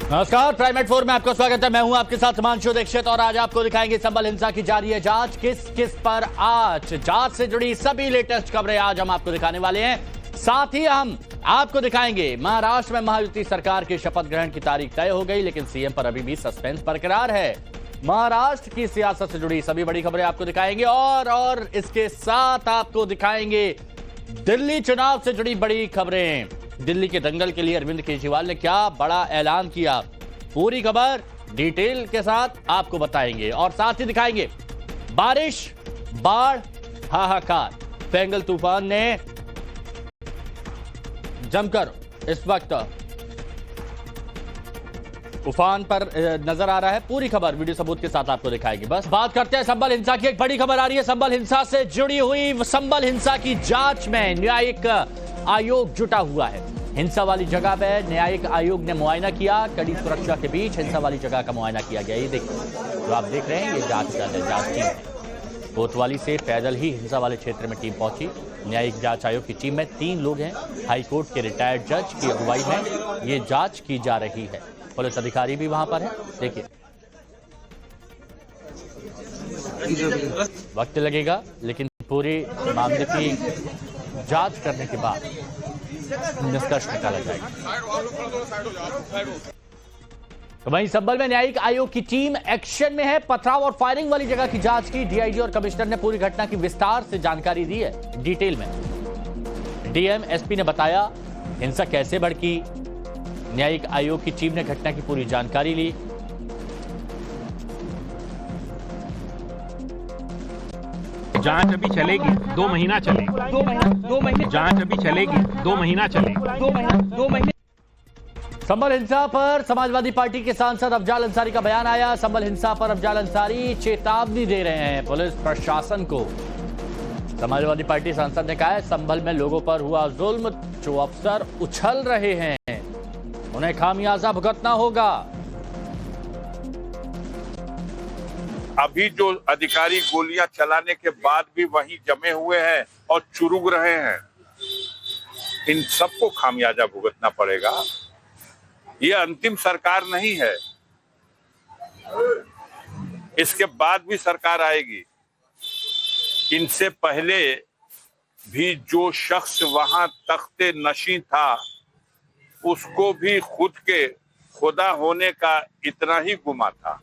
नमस्कार, prime four में आपका स्वागत है। मैं हूं आपके साथ हिमांशु दीक्षित और आज आपको दिखाएंगे संभल हिंसा की जारी है जांच। किस किस पर आज जांच से जुड़ी सभी लेटेस्ट खबरें आज हम आपको दिखाने वाले हैं। साथ ही हम आपको दिखाएंगे महाराष्ट्र में महायुति सरकार की शपथ ग्रहण की तारीख तय हो गई, लेकिन सीएम पर अभी भी सस्पेंस बरकरार है। महाराष्ट्र की सियासत से जुड़ी सभी बड़ी खबरें आपको दिखाएंगे और इसके साथ आपको दिखाएंगे दिल्ली चुनाव से जुड़ी बड़ी खबरें। दिल्ली के दंगल के लिए अरविंद केजरीवाल ने क्या बड़ा ऐलान किया, पूरी खबर डिटेल के साथ आपको बताएंगे और साथ ही दिखाएंगे बारिश, बाढ़, हाहाकार। फेंगल तूफान ने जमकर इस वक्त उफान पर नजर आ रहा है। पूरी खबर वीडियो सबूत के साथ आपको दिखाएंगे। बस बात करते हैं संभल हिंसा की। एक बड़ी खबर आ रही है संभल हिंसा से जुड़ी हुई। संभल हिंसा की जांच में न्यायिक आयोग जुटा हुआ है। हिंसा वाली जगह पर न्यायिक आयोग ने मुआयना किया। कड़ी सुरक्षा के बीच हिंसा वाली जगह का मुआयना किया गया। ये देखिए जो आप देख रहे हैं, ये जांच टीम है। कोतवाली से पैदल ही हिंसा वाले क्षेत्र में टीम पहुंची। न्यायिक जांच आयोग की टीम में 3 लोग हैं। हाईकोर्ट के रिटायर्ड जज की अगुवाई में ये जांच की जा रही है। पुलिस अधिकारी भी वहां पर है। देखिए वक्त लगेगा, लेकिन पूरे मामले की जांच करने के बाद निष्कर्ष निकाला जाएगा। तो वहीं संभल में न्यायिक आयोग की टीम एक्शन में है। पथराव और फायरिंग वाली जगह की जांच की डीआईजी और कमिश्नर ने पूरी घटना की विस्तार से जानकारी दी है। डिटेल में डीएम एसपी ने बताया हिंसा कैसे भड़की। न्यायिक आयोग की टीम ने घटना की पूरी जानकारी ली। जांच अभी चलेगी, 2 महीना चलेगी। 2 महीने जांच अभी चलेगी, 2 महीना चलेगी। 2 महीने। संभल हिंसा पर समाजवादी पार्टी के सांसद अफजाल अंसारी का बयान आया। संभल हिंसा पर अफजाल अंसारी चेतावनी दे रहे हैं पुलिस प्रशासन को। समाजवादी पार्टी सांसद ने कहा है संभल में लोगों पर हुआ जुल्म, जो अफसर उछल रहे हैं उन्हें खामियाजा भुगतना होगा। अभी जो अधिकारी गोलियां चलाने के बाद भी वहीं जमे हुए हैं और चुरुक रहे हैं, इन सबको खामियाजा भुगतना पड़ेगा। ये अंतिम सरकार नहीं है, इसके बाद भी सरकार आएगी। इनसे पहले भी जो शख्स वहां तख्ते नशीं था, उसको भी खुद के खुदा होने का इतना ही गुमा था।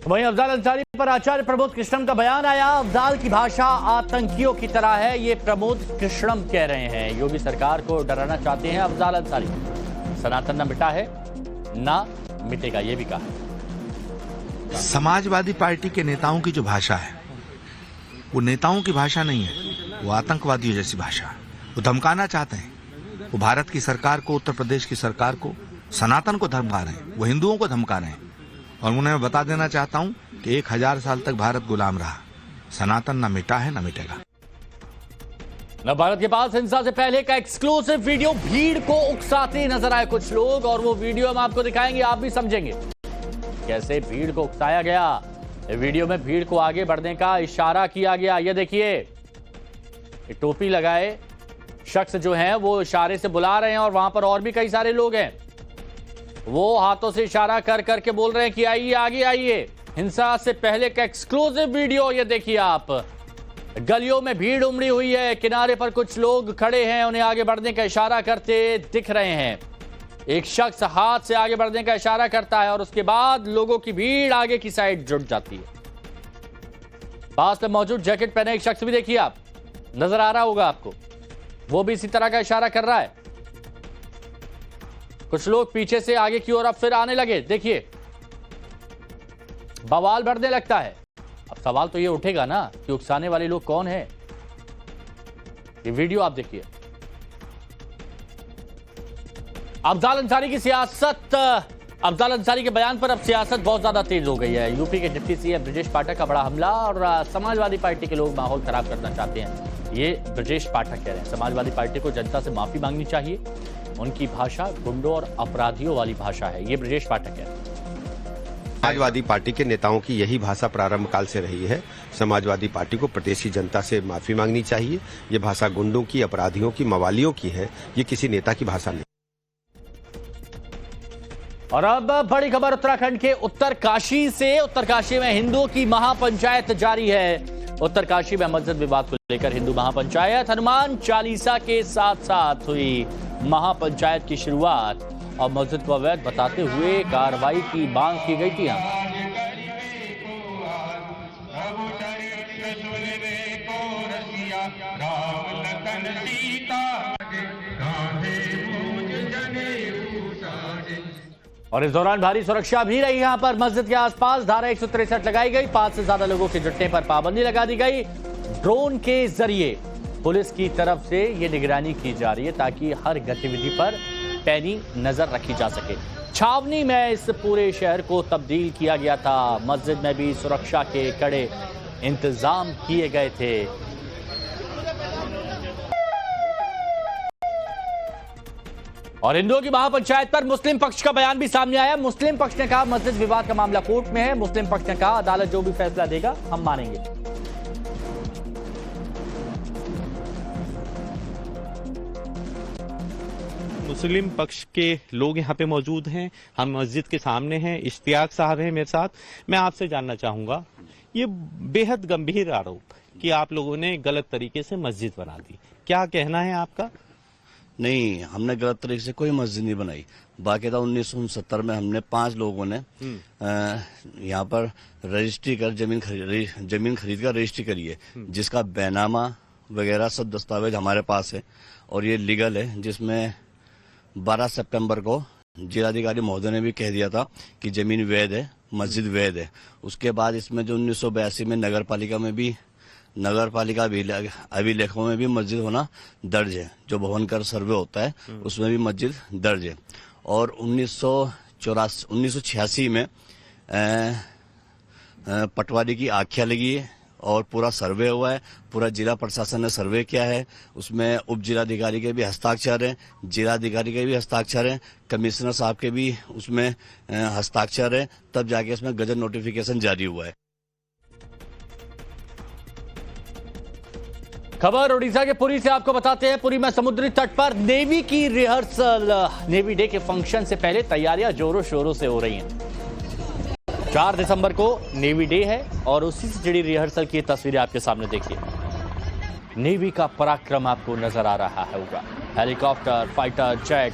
वहीं अफजाल अंसारी पर आचार्य प्रमोद कृष्णम का बयान आया। अफजाल की भाषा आतंकियों की तरह है, ये प्रमोद कृष्णम कह रहे हैं। योगी सरकार को डराना चाहते हैं अफजाल अंसारी। सनातन न मिटा है ना मिटेगा, ये भी कहा। समाजवादी पार्टी के नेताओं की जो भाषा है वो नेताओं की भाषा नहीं है, वो आतंकवादियों जैसी भाषा है। वो धमकाना चाहते हैं। वो भारत की सरकार को, उत्तर प्रदेश की सरकार को, सनातन को धमका रहे हैं, वो हिंदुओं को धमका रहे हैं। और उन्हें मैं बता देना चाहता हूं कि 1000 साल तक भारत गुलाम रहा, सनातन न मिटा है न मिटेगा। भारत के पास हिंसा से पहले का एक्सक्लूसिव वीडियो। भीड़ को उकसाते नजर आए कुछ लोग और वो वीडियो हम आपको दिखाएंगे, आप भी समझेंगे कैसे भीड़ को उकसाया गया। वीडियो में भीड़ को आगे बढ़ने का इशारा किया गया। ये देखिए, टोपी लगाए शख्स जो हैं वो इशारे से बुला रहे हैं और वहां पर और भी कई सारे लोग हैं। वो हाथों से इशारा कर करके बोल रहे हैं कि आइए आगे आइए। हिंसा से पहले का एक्सक्लूसिव वीडियो ये देखिए आप। गलियों में भीड़ उमड़ी हुई है, किनारे पर कुछ लोग खड़े हैं, उन्हें आगे बढ़ने का इशारा करते दिख रहे हैं। एक शख्स हाथ से आगे बढ़ने का इशारा करता है और उसके बाद लोगों की भीड़ आगे की साइड जुट जाती है। पास में मौजूद जैकेट पहने एक शख्स भी देखिए आप, नजर आ रहा होगा आपको, वो भी इसी तरह का इशारा कर रहा है। कुछ लोग पीछे से आगे की ओर अब फिर आने लगे। देखिए बवाल बढ़ने लगता है। अब सवाल तो ये उठेगा ना कि उकसाने वाले लोग कौन हैं। ये वीडियो आप देखिए। अफजाल अंसारी की सियासत, अफजाल अंसारी के बयान पर अब सियासत बहुत ज्यादा तेज हो गई है। यूपी के डिप्टी सीएम ब्रजेश पाठक का बड़ा हमला और समाजवादी पार्टी के लोग माहौल खराब करना चाहते हैं, ये ब्रजेश पाठक कह रहे हैं। समाजवादी पार्टी को जनता से माफी मांगनी चाहिए। उनकी भाषा गुंडों और अपराधियों वाली भाषा है, ये ब्रजेश पाठक है। समाजवादी पार्टी के नेताओं की यही भाषा प्रारंभ काल से रही है। समाजवादी पार्टी को प्रदेश की जनता से माफी मांगनी चाहिए। ये भाषा गुंडों की, अपराधियों की, मवालियों की है, ये किसी नेता की भाषा नहीं। और अब बड़ी खबर उत्तराखंड के उत्तरकाशी से। उत्तरकाशी में हिंदुओं की महापंचायत जारी है। उत्तरकाशी में मस्जिद विवाद को लेकर हिंदू महापंचायत, हनुमान चालीसा के साथ साथ हुई महापंचायत की शुरुआत और मस्जिद को अवैध बताते हुए कार्रवाई की मांग की गई थी। और इस दौरान भारी सुरक्षा भी रही। यहां पर मस्जिद के आसपास धारा 163 लगाई गई। 5 से ज्यादा लोगों के जुटने पर पाबंदी लगा दी गई। ड्रोन के जरिए पुलिस की तरफ से यह निगरानी की जा रही है ताकि हर गतिविधि पर पैनी नजर रखी जा सके। छावनी में इस पूरे शहर को तब्दील किया गया था। मस्जिद में भी सुरक्षा के कड़े इंतजाम किए गए थे। और हिंदुओं की महापंचायत पर मुस्लिम पक्ष का बयान भी सामने आया। मुस्लिम पक्ष ने कहा मस्जिद विवाद का मामला कोर्ट में है। मुस्लिम पक्ष ने कहा अदालत जो भी फैसला देगा हम मानेंगे। मुस्लिम पक्ष के लोग यहाँ पे मौजूद हैं। हम मस्जिद के सामने हैं। इश्तियाक साहब हैं मेरे साथ। मैं आपसे जानना चाहूंगा, ये बेहद गंभीर आरोप कि आप लोगों ने गलत तरीके से मस्जिद बना दी, क्या कहना है आपका? नहीं, हमने गलत तरीके से कोई मस्जिद नहीं बनाई। बाकायदा 1969 में हमने 5 लोगों ने यहाँ पर रजिस्ट्री कर जमीन खरीद कर रजिस्ट्री करी है, जिसका बैनामा वगैरह सब दस्तावेज हमारे पास है और ये लीगल है। जिसमें 12 सितंबर को जिलाधिकारी महोदय ने भी कह दिया था कि जमीन वैध है, मस्जिद वैध है। उसके बाद इसमें जो 1982 में नगर पालिका अभिलेखों में भी मस्जिद होना दर्ज है। जो भवन कर सर्वे होता है उसमें भी मस्जिद दर्ज है। और 1986 में पटवारी की आख्या लगी है और पूरा सर्वे हुआ है। पूरा जिला प्रशासन ने सर्वे किया है। उसमें उप जिलाधिकारी के भी हस्ताक्षर हैं, जिलाधिकारी के भी हस्ताक्षर हैं, कमिश्नर साहब के भी उसमें हस्ताक्षर है। तब जाके इसमें गजट नोटिफिकेशन जारी हुआ है। खबर उड़ीसा के पुरी से आपको बताते हैं। पुरी में समुद्री तट पर नेवी की रिहर्सल, नेवी डे के फंक्शन से पहले तैयारियां जोरों शोरों से हो रही हैं। 4 दिसंबर को नेवी डे है और उसी से जुड़ी रिहर्सल की तस्वीरें आपके सामने देखिए। नेवी का पराक्रम आपको नजर आ रहा होगा। हेलीकॉप्टर, फाइटर जेट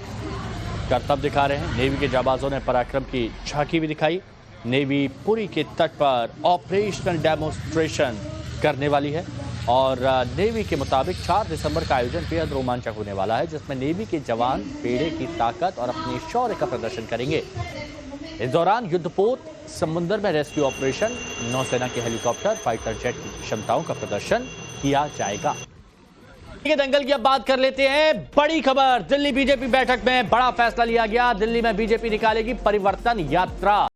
करतब दिखा रहे हैं। नेवी के जाबाजों ने पराक्रम की झांकी भी दिखाई। नेवी पुरी के तट पर ऑपरेशनल डेमोन्स्ट्रेशन करने वाली है और नेवी के मुताबिक 4 दिसंबर का आयोजन बेहद रोमांचक होने वाला है, जिसमें नेवी के जवान बेड़े की ताकत और अपने शौर्य का प्रदर्शन करेंगे। इस दौरान युद्धपोत, समुद्र में रेस्क्यू ऑपरेशन, नौसेना के हेलीकॉप्टर, फाइटर जेट की क्षमताओं का प्रदर्शन किया जाएगा। दंगल की अब बात कर लेते हैं। बड़ी खबर, दिल्ली बीजेपी बैठक में बड़ा फैसला लिया गया। दिल्ली में बीजेपी निकालेगी परिवर्तन यात्रा।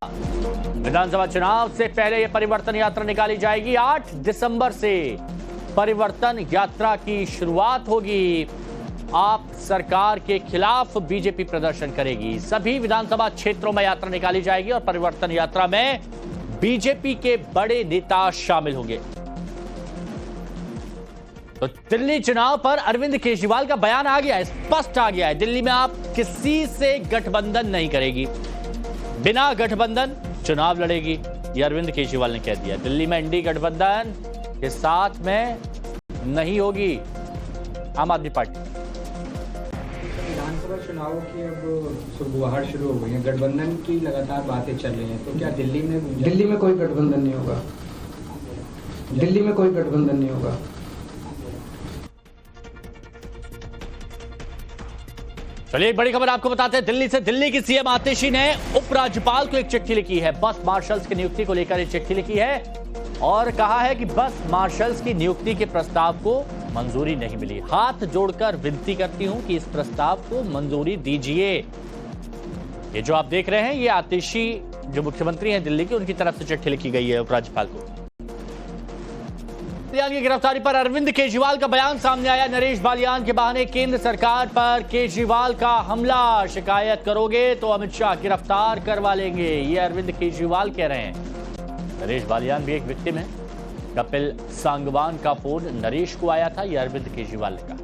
विधानसभा चुनाव से पहले यह परिवर्तन यात्रा निकाली जाएगी। 8 दिसंबर से परिवर्तन यात्रा की शुरुआत होगी। आप सरकार के खिलाफ बीजेपी प्रदर्शन करेगी। सभी विधानसभा क्षेत्रों में यात्रा निकाली जाएगी और परिवर्तन यात्रा में बीजेपी के बड़े नेता शामिल होंगे। तो दिल्ली चुनाव पर अरविंद केजरीवाल का बयान आ गया है, स्पष्ट आ गया है। दिल्ली में आप किसी से गठबंधन नहीं करेगी, बिना गठबंधन चुनाव लड़ेगी, ये अरविंद केजरीवाल ने कह दिया। दिल्ली में एनडीए गठबंधन के साथ में नहीं होगी आम आदमी पार्टी। विधानसभा चुनाव की अब सुगबुगाहट शुरू हो गई है, गठबंधन की लगातार बातें चल रही हैं, तो क्या दिल्ली में कोई गठबंधन नहीं होगा? दिल्ली में कोई गठबंधन नहीं होगा। चलिए एक बड़ी खबर आपको बताते हैं। दिल्ली से दिल्ली की सीएम आतिशी ने उपराज्यपाल को एक चिट्ठी लिखी है। बस मार्शल्स की नियुक्ति को लेकर एक चिट्ठी लिखी है और कहा है कि बस मार्शल्स की नियुक्ति के प्रस्ताव को मंजूरी नहीं मिली। हाथ जोड़कर विनती करती हूं कि इस प्रस्ताव को मंजूरी दीजिए। ये जो आप देख रहे हैं, ये आतिशी जो मुख्यमंत्री हैं दिल्ली के, उनकी तरफ से चिट्ठी लिखी गई है उपराज्यपाल को। बालियान की गिरफ्तारी पर अरविंद केजरीवाल का बयान सामने आया। नरेश बालियान के बहाने केंद्र सरकार पर केजरीवाल का हमला। शिकायत करोगे तो अमित शाह गिरफ्तार करवा लेंगे, ये अरविंद केजरीवाल कह रहे हैं। नरेश बालियान भी एक विक्टिम है। कपिल सांगवान का फोन नरेश को आया था, यह अरविंद केजरीवाल ने कहा।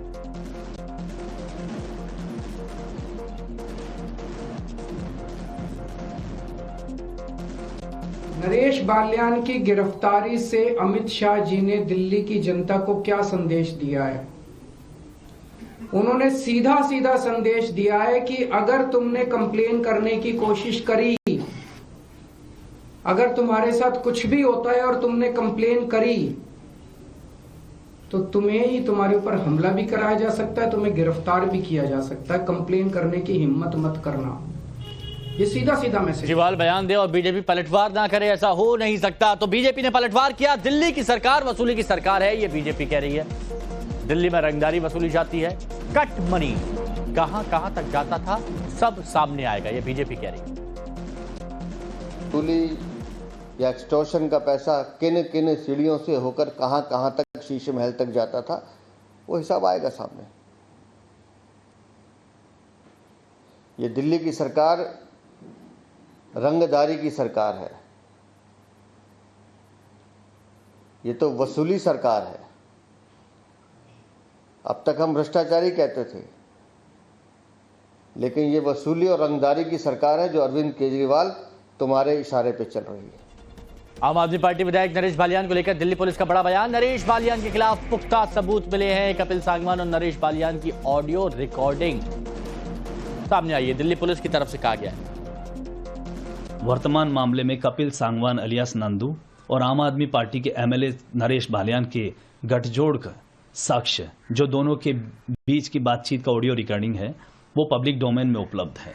नरेश बाल्यान की गिरफ्तारी से अमित शाह जी ने दिल्ली की जनता को क्या संदेश दिया है? उन्होंने सीधा सीधा संदेश दिया है कि अगर तुमने कंप्लेन करने की कोशिश करी, अगर तुम्हारे साथ कुछ भी होता है और तुमने कंप्लेन करी, तो तुम्हें ही तुम्हारे ऊपर हमला भी कराया जा सकता है, तुम्हें गिरफ्तार भी किया जा सकता है। कंप्लेन करने की हिम्मत मत करना। ये सीधा सीधा मैसेज। केजरीवाल बयान दे और बीजेपी पलटवार ना करे, ऐसा हो नहीं सकता। तो बीजेपी ने पलटवार किया। दिल्ली की सरकार वसूली की सरकार है, ये बीजेपी कह रही है। दिल्ली में रंगदारी वसूली जाती है। कट मनी कहां कहां तक जाता था, सब सामने आएगा, ये बीजेपी कह रही है। वसूली या एक्सटॉर्शन का पैसा किन किन सीढ़ियों से होकर कहां कहां तक शीशे महल तक जाता था, वो हिसाब आएगा सामने। ये दिल्ली की सरकार रंगदारी की सरकार है, ये तो वसूली सरकार है। अब तक हम भ्रष्टाचारी कहते थे, लेकिन ये वसूली और रंगदारी की सरकार है जो अरविंद केजरीवाल तुम्हारे इशारे पे चल रही है। आम आदमी पार्टी विधायक नरेश बालियान को लेकर दिल्ली पुलिस का बड़ा बयान। नरेश बालियान के खिलाफ पुख्ता सबूत मिले हैं। कपिल सांगवान और नरेश बालियान की ऑडियो रिकॉर्डिंग सामने आई है, दिल्ली पुलिस की तरफ से कहा गया है। वर्तमान मामले में कपिल सांगवान अलियास नंदू और आम आदमी पार्टी के एमएलए नरेश बालियान के गठजोड़ का साक्ष्य, जो दोनों के बीच की बातचीत का ऑडियो रिकॉर्डिंग है, वो पब्लिक डोमेन में उपलब्ध है।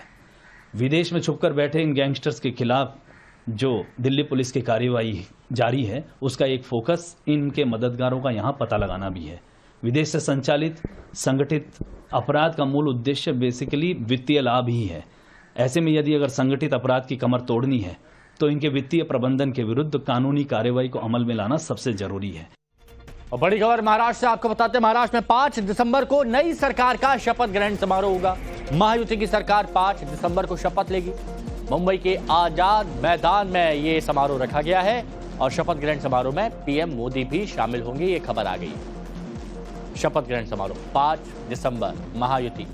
विदेश में छुपकर बैठे इन गैंगस्टर्स के खिलाफ जो दिल्ली पुलिस की कार्रवाई जारी है, उसका एक फोकस इनके मददगारों का यहां पता लगाना भी है। विदेश से संचालित संगठित अपराध का मूल उद्देश्य बेसिकली वित्तीय लाभ ही है। ऐसे में यदि अगर संगठित अपराध की कमर तोड़नी है, तो इनके वित्तीय प्रबंधन के विरुद्ध कानूनी कार्रवाई को अमल में लाना सबसे जरूरी है। और बड़ी खबर महाराष्ट्र से आपको बताते हैं। महाराष्ट्र में 5 दिसंबर को नई सरकार का शपथ ग्रहण समारोह होगा। महायुति की सरकार 5 दिसंबर को शपथ लेगी। मुंबई के आजाद मैदान में ये समारोह रखा गया है और शपथ ग्रहण समारोह में पीएम मोदी भी शामिल होंगे, ये खबर आ गई। शपथ ग्रहण समारोह 5 दिसंबर, महायुति।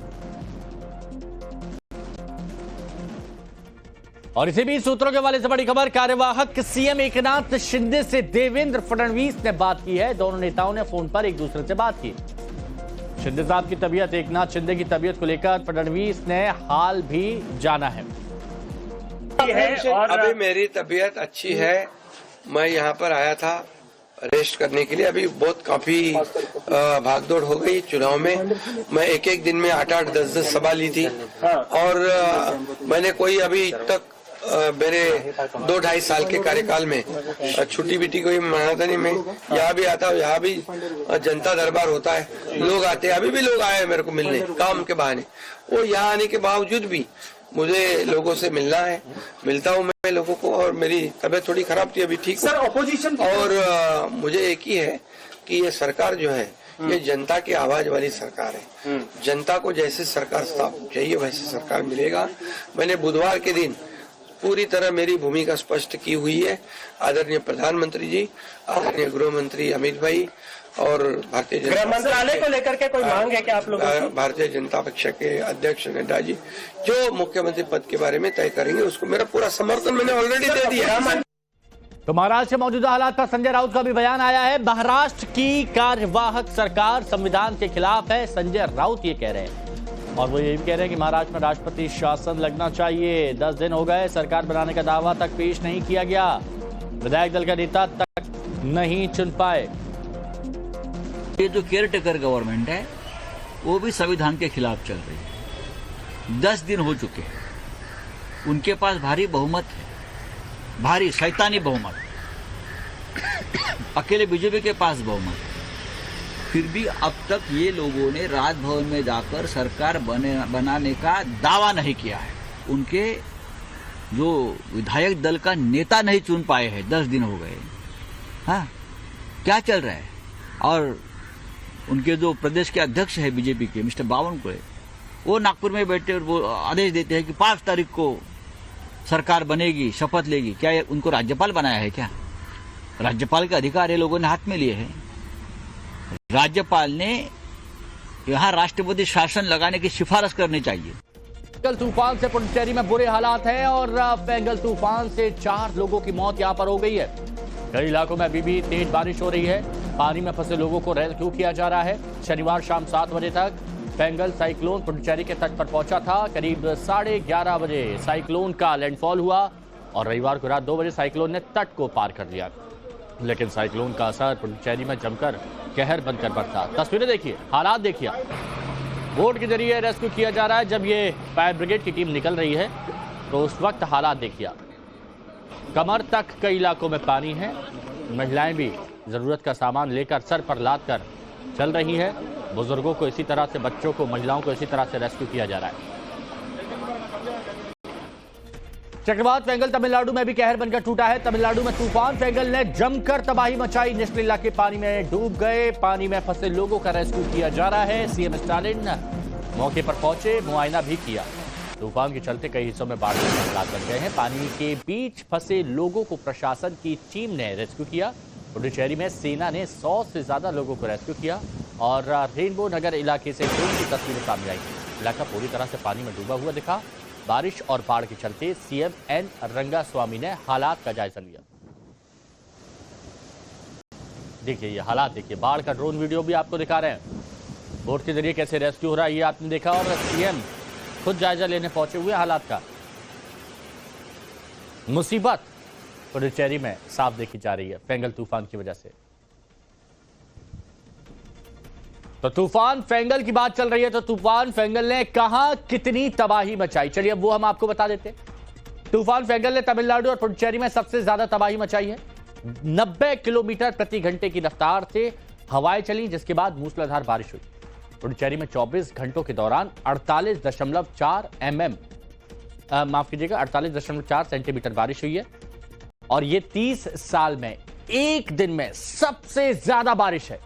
और इसी बीच सूत्रों के हवाले से बड़ी खबर, कार्यवाहक सीएम एकनाथ शिंदे से देवेंद्र फडणवीस ने बात की है। दोनों नेताओं ने फोन पर एक दूसरे से बात की। शिंदे साहब की तबीयत, एकनाथ शिंदे की तबीयत को लेकर फडणवीस ने हाल भी जाना है। अभी मेरी तबीयत अच्छी है, मैं यहाँ पर आया था रेस्ट करने के लिए। अभी बहुत काफी भागदौड़ हो गई चुनाव में। मैं एक दिन में 8-8, 10-10 सभा ली थी और मैंने कोई अभी तक मेरे 2-2.5 साल के कार्यकाल में छुट्टी बिट्टी कोई मनाता नहीं। मैं यहाँ भी आता हूँ, यहाँ भी जनता दरबार होता है, लोग आते हैं। अभी भी लोग आए मेरे को मिलने काम के बहाने। वो यहाँ आने के बावजूद भी मुझे लोगों से मिलना है, मिलता हूँ मैं लोगों को। और मेरी तबीयत थोड़ी खराब थी, अभी ठीक सर ऑपोजिशन। और मुझे एक ही है कि ये सरकार जो है, ये जनता की आवाज वाली सरकार है। जनता को जैसे सरकार चाहिए वैसे सरकार मिलेगा। मैंने बुधवार के दिन पूरी तरह मेरी भूमिका स्पष्ट की हुई है। आदरणीय प्रधानमंत्री जी, आदरणीय गृह मंत्री अमित भाई और भारतीय जनता मंत्रालय को लेकर के कोई मांग है क्या आप लोगों की? भारतीय जनता पक्ष के अध्यक्ष नड्डा जी जो मुख्यमंत्री पद के बारे में तय करेंगे, उसको मेरा पूरा समर्थन मैंने ऑलरेडी दे दिया। तो महाराष्ट्र के मौजूदा हालात पर संजय राउत का भी बयान आया है। महाराष्ट्र की कार्यवाहक सरकार संविधान के खिलाफ है, संजय राउत ये कह रहे हैं। और वो ये भी कह रहे हैं कि महाराष्ट्र में राष्ट्रपति शासन लगना चाहिए। 10 दिन हो गए, सरकार बनाने का दावा तक पेश नहीं किया गया। विधायक दल का नेता तक नहीं चुन पाए। ये जो केयर टेकर गवर्नमेंट है, वो भी संविधान के खिलाफ चल रही है। 10 दिन हो चुके हैं, उनके पास भारी बहुमत है, भारी शैतानी बहुमत, अकेले बीजेपी के पास बहुमत है। फिर भी अब तक ये लोगों ने राजभवन में जाकर सरकार बनाने का दावा नहीं किया है। उनके जो विधायक दल का नेता नहीं चुन पाए हैं, 10 दिन हो गए। हाँ, क्या चल रहा है? और उनके जो प्रदेश के अध्यक्ष है बीजेपी के मिस्टर बावनकुळे, वो नागपुर में बैठे और वो आदेश देते हैं कि 5 तारीख को सरकार बनेगी, शपथ लेगी। क्या उनको राज्यपाल बनाया है क्या? राज्यपाल के अधिकार ये लोगों ने हाथ में लिए हैं। राज्यपाल ने यहाँ राष्ट्रपति शासन लगाने की सिफारिश करनी चाहिए। फेंगल तूफान से पुडुचेरी में बुरे हालात हैं और फेंगल तूफान से 4 लोगों की मौत यहां पर हो गई है। कई इलाकों में अभी भी तेज बारिश हो रही है। पानी में फंसे लोगों को रेस्क्यू किया जा रहा है। शनिवार शाम 7 बजे तक फेंगल साइक्लोन पुडुचेरी के तट पर पहुंचा था। करीब 11:30 बजे साइक्लोन का लैंडफॉल हुआ और रविवार को रात 2 बजे साइक्लोन ने तट को पार कर लिया, लेकिन साइक्लोन का असर पुडुचेरी में जमकर कहर बनकर बरसा। तस्वीरें देखिए, हालात देखिए। बोट के जरिए रेस्क्यू किया जा रहा है। जब ये फायर ब्रिगेड की टीम निकल रही है तो उस वक्त हालात देखिए। कमर तक कई इलाकों में पानी है। महिलाएं भी जरूरत का सामान लेकर सर पर लाद कर चल रही है। बुजुर्गों को इसी तरह से, बच्चों को, महिलाओं को इसी तरह से रेस्क्यू किया जा रहा है। चक्रवात फेंगल तमिलनाडु में भी कहर बनकर टूटा है। तमिलनाडु में तूफान फेंगल ने जमकर तबाही मचाई। निचले इलाके पानी में डूब गए। पानी में फंसे लोगों का रेस्क्यू किया जा रहा है। सीएम स्टालिन मौके पर पहुंचे, मुआयना भी किया। तूफान के चलते कई हिस्सों में बाढ़ के हालात बन गए हैं। पानी के बीच फंसे लोगों को प्रशासन की टीम ने रेस्क्यू किया। पुडुचेरी में सेना ने 100 से ज्यादा लोगों को रेस्क्यू किया और रेनबो नगर इलाके से ड्रोन की तस्वीरें सामने आई। इलाका पूरी तरह से पानी में डूबा हुआ दिखा। बारिश और बाढ़ के चलते सीएम एन रंगास्वामी ने हालात का जायजा लिया। देखिए ये हालात देखिए। बाढ़ का ड्रोन वीडियो भी आपको दिखा रहे हैं। बोट के जरिए कैसे रेस्क्यू हो रहा है ये आपने देखा और सीएम खुद जायजा लेने पहुंचे हुए हालात का। मुसीबत पुडुचेरी में साफ देखी जा रही है फेंगल तूफान की वजह से। तो तूफान फेंगल की बात चल रही है, तो तूफान फेंगल ने कहां कितनी तबाही मचाई, चलिए अब वो हम आपको बता देते हैं। तूफान फेंगल ने तमिलनाडु और पुडुचेरी में सबसे ज्यादा तबाही मचाई है। 90 किलोमीटर प्रति घंटे की रफ्तार से हवाएं चली, जिसके बाद मूसलाधार बारिश हुई। पुडुचेरी में 24 घंटों के दौरान 48.4 सेंटीमीटर बारिश हुई है और ये 30 साल में एक दिन में सबसे ज्यादा बारिश है।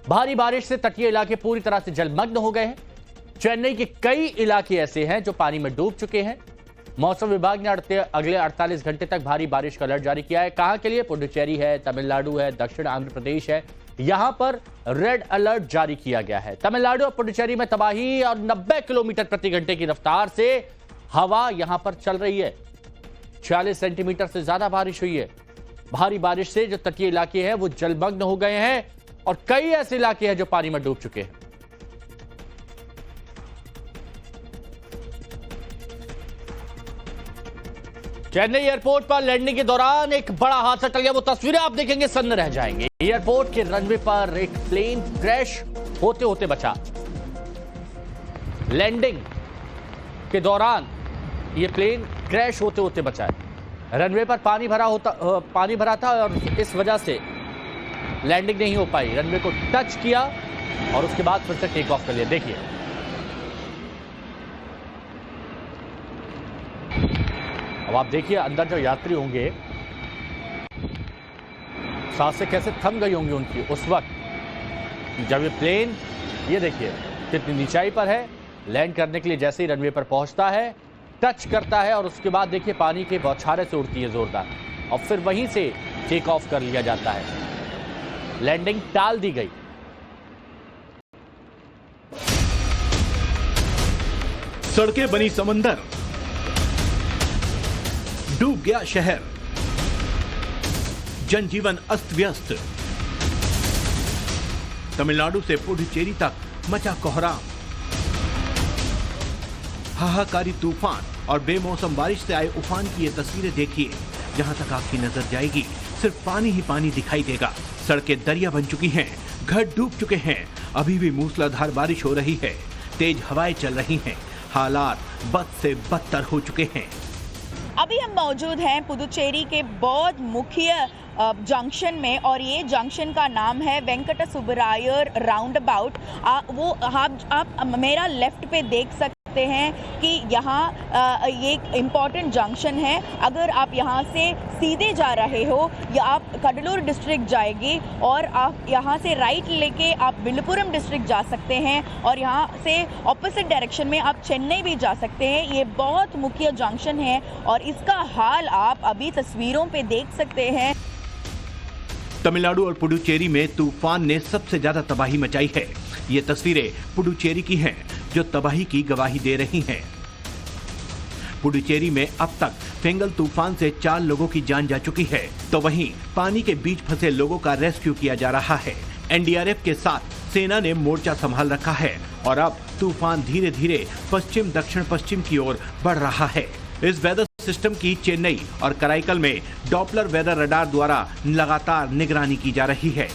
भारी बारिश से तटीय इलाके पूरी तरह से जलमग्न हो गए हैं। चेन्नई के कई इलाके ऐसे हैं जो पानी में डूब चुके हैं। मौसम विभाग ने अगले 48 घंटे तक भारी बारिश का अलर्ट जारी किया है। कहां के लिए? पुडुचेरी है, तमिलनाडु है, दक्षिण आंध्र प्रदेश है, यहां पर रेड अलर्ट जारी किया गया है। तमिलनाडु और पुडुचेरी में तबाही और 90 किलोमीटर प्रति घंटे की रफ्तार से हवा यहां पर चल रही है। 46 सेंटीमीटर से ज्यादा बारिश हुई है। भारी बारिश से जो तटीय इलाके हैं वो जलमग्न हो गए हैं और कई ऐसे इलाके हैं जो पानी में डूब चुके हैं। चेन्नई एयरपोर्ट पर लैंडिंग के दौरान एक बड़ा हादसा टल गया। वो तस्वीरें आप देखेंगे सन्न रह जाएंगे। एयरपोर्ट के रनवे पर एक प्लेन क्रैश होते होते बचा। लैंडिंग के दौरान यह प्लेन क्रैश होते होते बचा है। रनवे पर पानी भरा था और इस वजह से लैंडिंग नहीं हो पाई। रनवे को टच किया और उसके बाद फिर से टेक ऑफ कर लिया। देखिए अब आप देखिए अंदर जो यात्री होंगे सांसें कैसे थम गई होंगी उनकी उस वक्त जब ये प्लेन, ये देखिए कितनी ऊंचाई पर है। लैंड करने के लिए जैसे ही रनवे पर पहुंचता है टच करता है और उसके बाद देखिए पानी के बौछारें से उड़ती है जोरदार और फिर वहीं से टेक ऑफ कर लिया जाता है। लैंडिंग टाल दी गई। सड़कें बनी समंदर, डूब गया शहर, जनजीवन अस्त व्यस्त। तमिलनाडु से पुडुचेरी तक मचा कोहराम। हाहाकारी तूफान और बेमौसम बारिश से आए उफान की ये तस्वीरें देखिए। जहां तक आपकी नजर जाएगी सिर्फ पानी ही पानी दिखाई देगा। सड़कें दरिया बन चुकी हैं, घर डूब चुके हैं। अभी भी मूसलाधार बारिश हो रही है, तेज हवाएं चल रही हैं। हालात बद से बदतर हो चुके हैं। अभी हम मौजूद हैं पुडुचेरी के बहुत मुख्य जंक्शन में और ये जंक्शन का नाम है वेंकट सुब्बरायर राउंड अबाउट। वो आप मेरा लेफ्ट पे देख सकते हैं कि यहाँ ये इम्पॉर्टेंट जंक्शन है। अगर आप यहाँ से सीधे जा रहे हो या आप कडलूर डिस्ट्रिक्ट जाएंगे और आप यहाँ से राइट लेके आप विल्लुपुरम डिस्ट्रिक्ट जा सकते हैं और यहाँ से ऑपोजिट डायरेक्शन में आप चेन्नई भी जा सकते हैं। ये बहुत मुख्य जंक्शन है और इसका हाल आप अभी तस्वीरों पे देख सकते हैं। तमिलनाडु और पुडुचेरी में तूफान ने सबसे ज्यादा तबाही मचाई है। ये तस्वीरें पुडुचेरी की हैं जो तबाही की गवाही दे रही हैं। पुडुचेरी में अब तक फेंगल तूफान से 4 लोगों की जान जा चुकी है, तो वहीं पानी के बीच फंसे लोगों का रेस्क्यू किया जा रहा है। एनडीआरएफ के साथ सेना ने मोर्चा संभाल रखा है और अब तूफान धीरे धीरे पश्चिम दक्षिण पश्चिम की ओर बढ़ रहा है। इस वेदर सिस्टम की चेन्नई और कराईकल में डॉपलर वेदर रडार द्वारा लगातार निगरानी की जा रही है।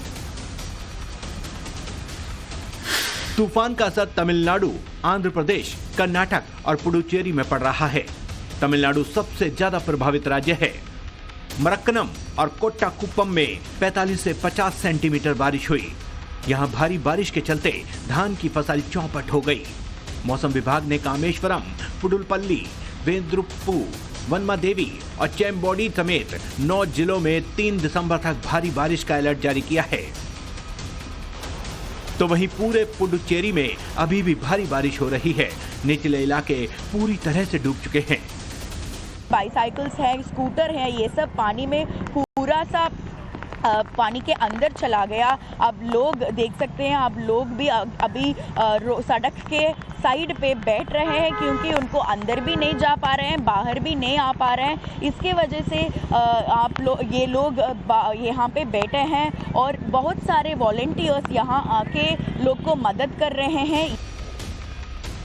तूफान का असर तमिलनाडु, आंध्र प्रदेश, कर्नाटक और पुडुचेरी में पड़ रहा है। तमिलनाडु सबसे ज्यादा प्रभावित राज्य है। मरक्कनम और कोट्टाकुप्पम में 45 से 50 सेंटीमीटर बारिश हुई। यहां भारी बारिश के चलते धान की फसल चौपट हो गई। मौसम विभाग ने कामेश्वरम, पुडुलपल्ली, वेंद्रुप्पू, वन्मादेवी और चेम्बोडी समेत 9 जिलों में 3 दिसंबर तक भारी बारिश का अलर्ट जारी किया है। तो वहीं पूरे पुडुचेरी में अभी भी भारी बारिश हो रही है। निचले इलाके पूरी तरह से डूब चुके हैं। बाइसाइकिल्स है, स्कूटर है, ये सब पानी में पूरा सा पानी के अंदर चला गया। अब लोग देख सकते हैं, अब लोग भी अभी सड़क के साइड पे बैठ रहे हैं क्योंकि उनको अंदर भी नहीं जा पा रहे हैं, बाहर भी नहीं आ पा रहे हैं। इसके वजह से ये लोग यहाँ पे बैठे हैं और बहुत सारे वॉलंटियर्स यहाँ आके लोग को मदद कर रहे हैं।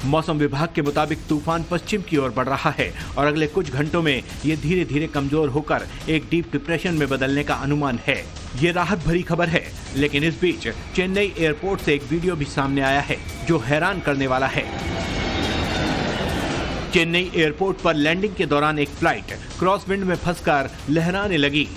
मौसम विभाग के मुताबिक तूफान पश्चिम की ओर बढ़ रहा है और अगले कुछ घंटों में ये धीरे धीरे कमजोर होकर एक डीप डिप्रेशन में बदलने का अनुमान है। ये राहत भरी खबर है, लेकिन इस बीच चेन्नई एयरपोर्ट से एक वीडियो भी सामने आया है जो हैरान करने वाला है। चेन्नई एयरपोर्ट पर लैंडिंग के दौरान एक फ्लाइट क्रॉसविंड में फंसकर लहराने लगी।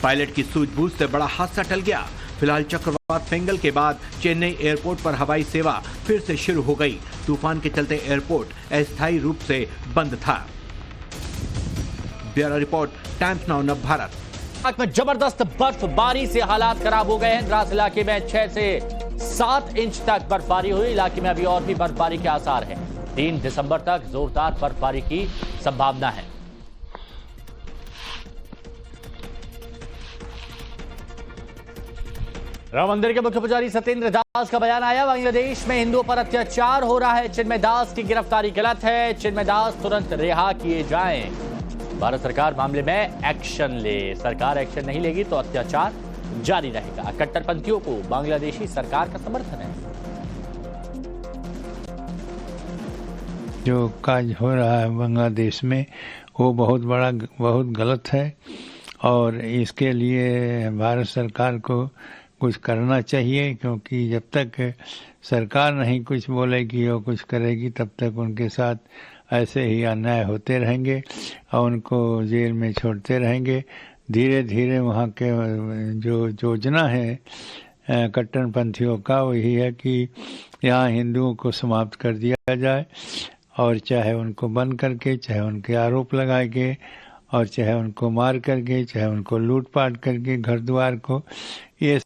पायलट की सूझबूझ से बड़ा हादसा टल गया। फिलहाल चक्रवात फेंगल के बाद चेन्नई एयरपोर्ट पर हवाई सेवा फिर से शुरू हो गई। तूफान के चलते एयरपोर्ट अस्थायी रूप से बंद था। Bureau report, times now Navbharat. में जबरदस्त बर्फबारी से हालात खराब हो गए हैं। द्रास इलाके में 6 से 7 इंच तक बर्फबारी हुई। इलाके में अभी और भी बर्फबारी के आसार हैं। 3 दिसंबर तक जोरदार बर्फबारी की संभावना है। राम मंदिर के मुख्य पुजारी सत्येंद्र दास का बयान आया। बांग्लादेश में हिंदुओं पर अत्याचार हो रहा है। चिन्मय दास की गिरफ्तारी गलत है। चिन्मय दास तुरंत रिहा किए जाएं। भारत सरकार मामले में एक्शन ले। सरकार एक्शन नहीं लेगी तो अत्याचार जारी रहेगा। कट्टरपंथियों को बांग्लादेशी सरकार का समर्थन है। जो काज हो रहा है बांग्लादेश में वो बहुत गलत है और इसके लिए भारत सरकार को कुछ करना चाहिए, क्योंकि जब तक सरकार नहीं कुछ बोलेगी और कुछ करेगी तब तक उनके साथ ऐसे ही अन्याय होते रहेंगे और उनको जेल में छोड़ते रहेंगे। धीरे धीरे वहाँ के जो योजना है कट्टरपंथियों का वही है कि यहाँ हिंदुओं को समाप्त कर दिया जाए और चाहे उनको बंद करके, चाहे उनके आरोप लगाए गए और चाहे उनको मार करके, चाहे उनको लूटपाट करके घर द्वार को, ये